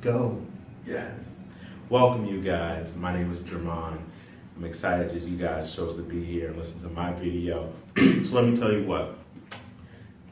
go. Yes. Welcome, you guys. My name is Jermon. I'm excited that you guys chose to be here and listen to my video. So let me tell you what.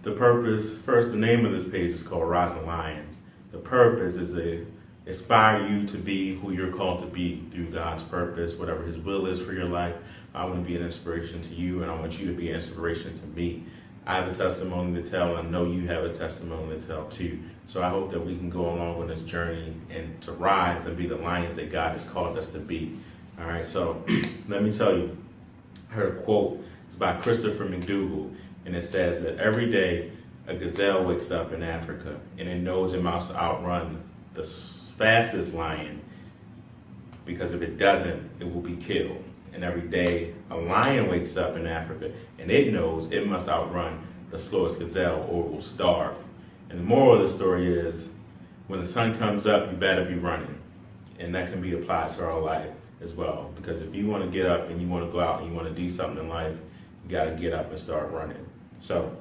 The purpose, first, the name of this page is called Rising Lions. The purpose is to inspire you to be who you're called to be through God's purpose, whatever His will is for your life. I want to be an inspiration to you, and I want you to be an inspiration to me. I have a testimony to tell, and I know you have a testimony to tell too. So I hope that we can go along on this journey and to rise and be the lions that God has called us to be. All right, so let me tell you, I heard a quote. It's by Christopher McDougall, and it says that every day a gazelle wakes up in Africa, and it knows it must outrun the fastest lion, because if it doesn't, it will be killed. And every day a lion wakes up in Africa, and it knows it must outrun the slowest gazelle or will starve. And the moral of the story is, when the sun comes up, you better be running. And that can be applied to our life as well. Because if you want to get up and you want to go out and you want to do something in life, you got to get up and start running. So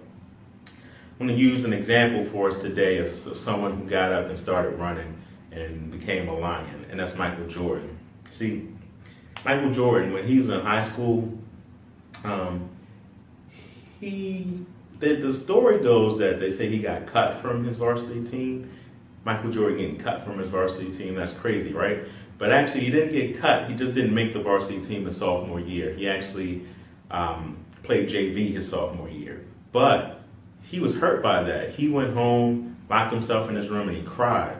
I'm going to use an example for us today of someone who got up and started running and became a lion, and that's Michael Jordan. See, Michael Jordan, when he was in high school, the story goes that they say he got cut from his varsity team. Michael Jordan getting cut from his varsity team, that's crazy, right? But actually, he didn't get cut. He just didn't make the varsity team his sophomore year. He actually played JV his sophomore year. But he was hurt by that. He went home, locked himself in his room, and he cried.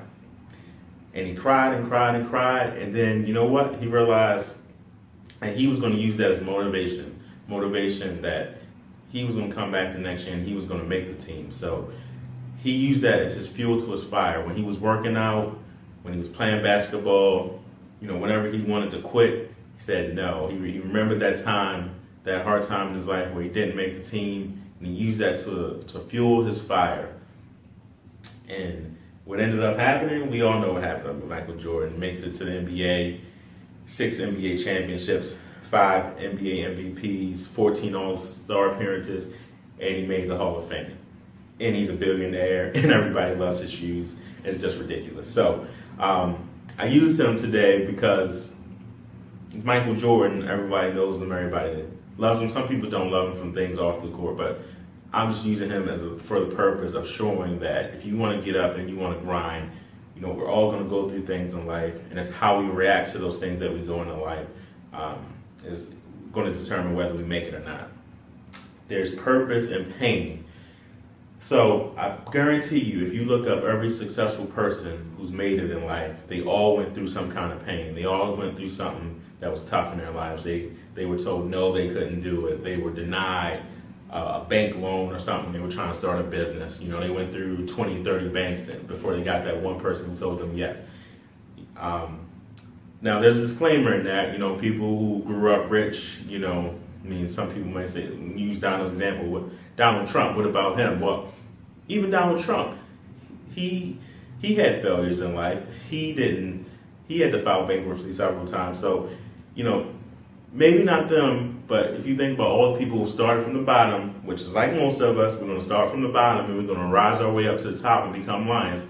And he cried and cried and cried. And then, you know what? He realized that he was going to use that as motivation that he was going to come back the next year and he was going to make the team. So he used that as his fuel to his fire. When he was working out, when he was playing basketball, whenever he wanted to quit, he said no. He remembered that time, that hard time in his life where he didn't make the team, and he used that to fuel his fire. And what ended up happening, we all know what happened with Michael Jordan. Makes it to the NBA, 6 NBA championships, 5 NBA MVPs, 14 All-Star appearances, and he made the Hall of Fame. And he's a billionaire, and everybody loves his shoes. It's just ridiculous. So I used him today because Michael Jordan, everybody knows him, everybody loves him. Some people don't love him from things off the court, but I'm just using him for the purpose of showing that if you want to get up and you want to grind, we're all going to go through things in life, and it's how we react to those things that we go into life is going to determine whether we make it or not. There's purpose and pain. So I guarantee you, if you look up every successful person who's made it in life, they all went through some kind of pain. They all went through something that was tough in their lives. They were told no, they couldn't do it. They were denied a bank loan or something. They were trying to start a business. They went through 20, 30 banks before they got that one person who told them yes. Now, there's a disclaimer in that, people who grew up rich, some people might say, use Donald example with Donald Trump. What about him? Well, even Donald Trump, he had failures in life. He had to file bankruptcy several times. So, maybe not them, but if you think about all the people who started from the bottom, which is like most of us, we're going to start from the bottom and we're going to rise our way up to the top and become lions.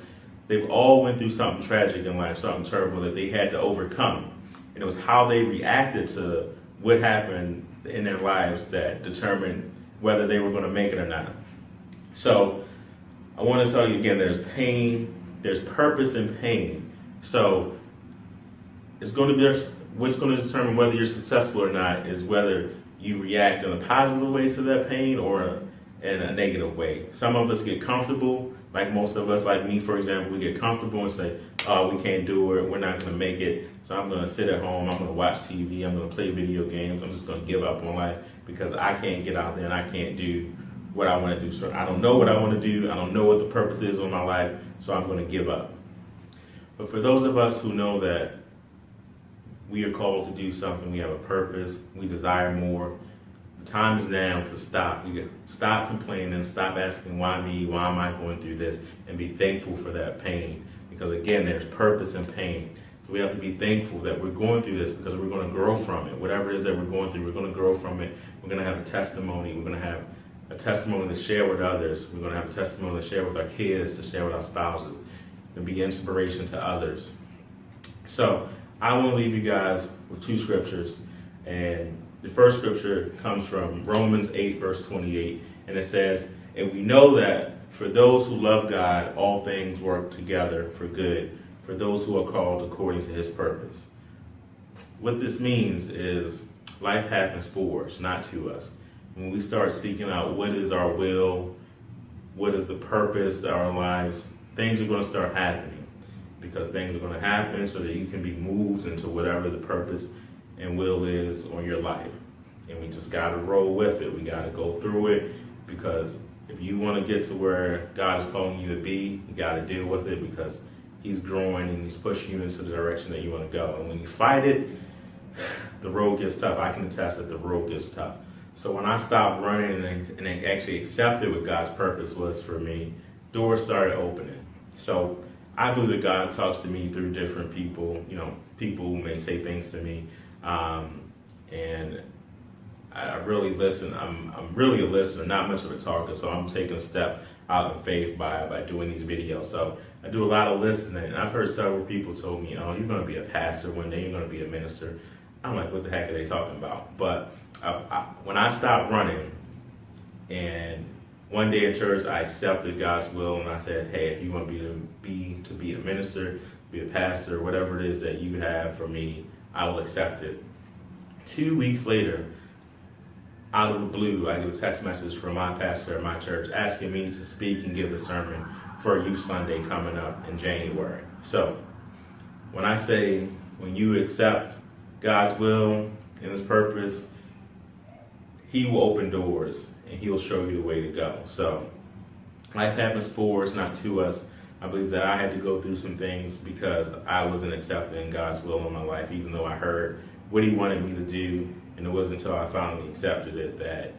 They've all went through something tragic in life, something terrible that they had to overcome. And it was how they reacted to what happened in their lives that determined whether they were going to make it or not. So I want to tell you again, there's pain, there's purpose in pain. So it's going to be what's going to determine whether you're successful or not is whether you react in a positive way to that pain or in a negative way. Some of us get comfortable, like most of us, like me, for example, we get comfortable and say, oh, we can't do it, we're not going to make it, so I'm going to sit at home, I'm going to watch TV, I'm going to play video games, I'm just going to give up on life because I can't get out there and I can't do what I want to do. So I don't know what I want to do, I don't know what the purpose is of my life, so I'm going to give up. But for those of us who know that we are called to do something, we have a purpose, we desire more, the time is now to stop. We stop complaining, stop asking why me, why am I going through this, and be thankful for that pain. Because again, there's purpose in pain. So we have to be thankful that we're going through this because we're going to grow from it. Whatever it is that we're going through, we're going to grow from it. We're going to have a testimony. We're going to have a testimony to share with others. We're going to have a testimony to share with our kids, to share with our spouses. and be inspiration to others. So I want to leave you guys with two scriptures. And the first scripture comes from Romans 8, verse 28. And it says, "And we know that for those who love God, all things work together for good, for those who are called according to his purpose." What this means is life happens for us, not to us. When we start seeking out what is our will, what is the purpose of our lives, things are going to start happening, because things are going to happen so that you can be moved into whatever the purpose and will is on your life. And we just got to roll with it. We got to go through it, because if you want to get to where God is calling you to be, you got to deal with it, because he's growing and he's pushing you into the direction that you want to go. And when you fight it, the road gets tough. I can attest that the road gets tough. So when I stopped running and actually accepted what God's purpose was for me, doors started opening. So I believe that God talks to me through different people. People who may say things to me, and I really listen. I'm really a listener, not much of a talker. So I'm taking a step out in faith by doing these videos. So I do a lot of listening. And I've heard several people told me, "Oh, you're going to be a pastor one day. You're going to be a minister." I'm like, what the heck are they talking about? But when I stopped running, and one day in church, I accepted God's will, and I said, "Hey, if you want me to be a minister, be a pastor, whatever it is that you have for me, I will accept it." 2 weeks later, out of the blue, I get a text message from my pastor at my church asking me to speak and give a sermon for a Youth Sunday coming up in January. So when I say, when you accept God's will and his purpose, he will open doors and he'll show you the way to go. So life happens for us, not to us. I believe that I had to go through some things because I wasn't accepting God's will in my life, even though I heard what he wanted me to do. And it wasn't until I finally accepted it that,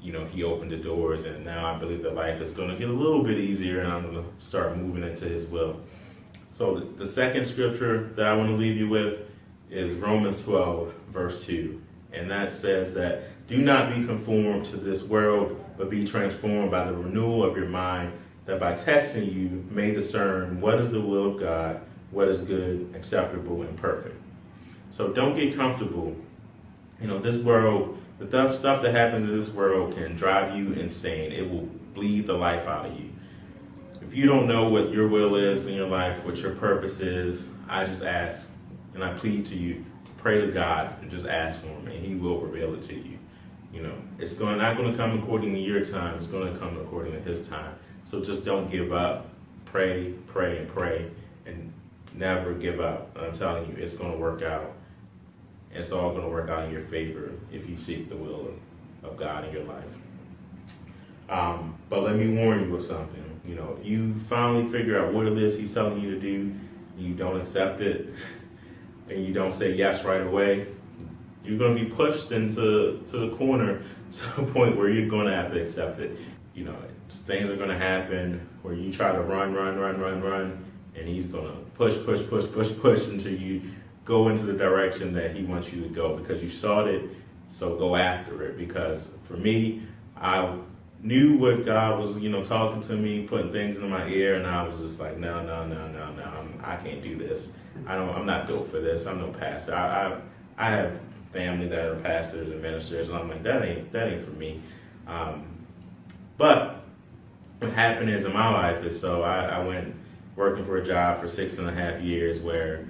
he opened the doors. And now I believe that life is going to get a little bit easier, and I'm going to start moving into his will. So the second scripture that I want to leave you with is Romans 12, verse 2. And that says that, "Do not be conformed to this world, but be transformed by the renewal of your mind, that by testing you may discern what is the will of God, what is good, acceptable, and perfect." So don't get comfortable. This world, the stuff that happens in this world can drive you insane. It will bleed the life out of you. If you don't know what your will is in your life, what your purpose is, I just ask and I plead to you, pray to God and just ask for him, and he will reveal it to you. It's not going to come according to your time. It's going to come according to his time. So just don't give up. Pray, pray, and pray, and never give up. I'm telling you, it's going to work out. It's all going to work out in your favor if you seek the will of God in your life. But let me warn you of something. If you finally figure out what it is he's telling you to do, you don't accept it, and you don't say yes right away, you're going to be pushed into the corner to a point where you're going to have to accept it. Things are going to happen where you try to run, and he's going to push until you go into the direction that he wants you to go, because you sought it. So go after it. Because for me, I knew what God was, talking to me, putting things in my ear, and I was just like, no, I can't do this. I'm not built for this. I'm no pastor. I have family that are pastors and ministers, and I'm like, that ain't for me. But what happened is in my life is, so I went working for a job for 6.5 years where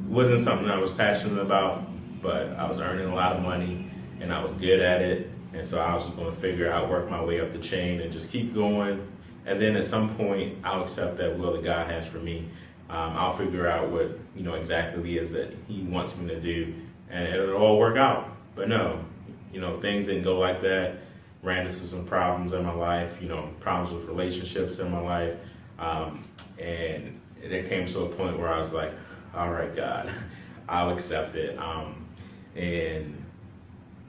wasn't something I was passionate about, but I was earning a lot of money and I was good at it. And so I was just going to figure out, work my way up the chain and just keep going. And then at some point, I'll accept that will that God has for me. I'll figure out what, exactly it is that he wants me to do, and it'll all work out. But no, things didn't go like that. Ran into some problems in my life, problems with relationships in my life. And it came to a point where I was like, all right, God, I'll accept it. And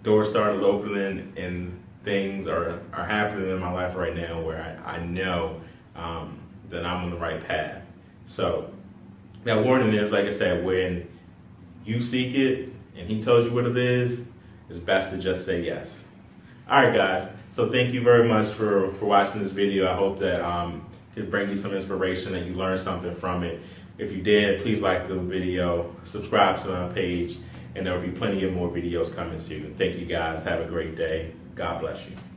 doors started opening, and things are happening in my life right now where I know that I'm on the right path. So that warning is, like I said, when you seek it and he tells you what it is, it's best to just say yes. All right, guys. So thank you very much for watching this video. I hope that it bring you some inspiration and you learn something from it. If you did, please like the video, subscribe to my page, and there will be plenty of more videos coming soon. Thank you guys. Have a great day. God bless you.